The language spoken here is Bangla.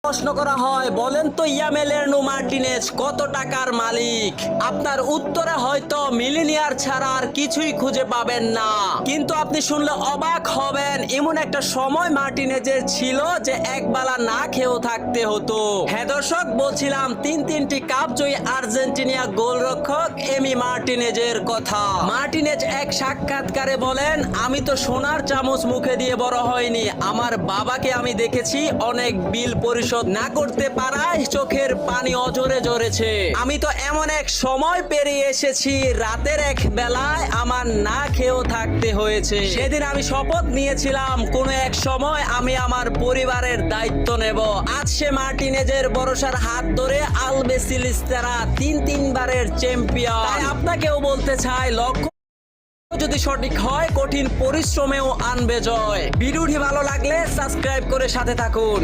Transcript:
প্রশ্ন করা হয়, বলেন তো ইয়ামেলের্নো মার্টিনেজ কত টাকার মালিক? আপনার উত্তরে হয়তো মিলিনিয়ার ছাড়া আর কিছুই খুঁজে পাবেন না, কিন্তু আপনি শুনলে অবাক হবেন এমন একটা সময় মার্টিনেজের ছিল যে একবেলা না খেয়েও থাকতে হতো। হ্যাঁ দর্শক, বলছিলাম তিনটি কাপ জয়ী আর্জেন্টিনা গোলরক্ষক এমি মার্টিনেজের কথা। মার্টিনেজ এক সাক্ষাৎকারে বলেন, আমি তো সোনার চামচ মুখে দিয়ে বড় হয়নি, আমার বাবাকে আমি দেখেছি অনেক বিল পরিশোধ না করতে পারায় চোখের পানি অঝরে ঝরেছে। আমি তো এমন এক সময় পেরিয়ে এসেছি, রাতের এক বেলায় আমার না খেয়েও থাকতে হয়েছে। সেদিন আমি শপথ নিয়েছিলাম কোন এক সময় আমি আমার পরিবারের দায়িত্ব নেব। আজ সে মার্টিনেজের ভরসার হাত ধরে আলবেসিলিস্তারা তিনবারের চ্যাম্পিয়ন। তাই আপনাকেও বলতে চাই, লক্ষ্য যদি সঠিক হয় কঠিন পরিশ্রমেও আনবে জয়। ভিডিওটি ভালো লাগলে সাবস্ক্রাইব করে সাথে থাকুন।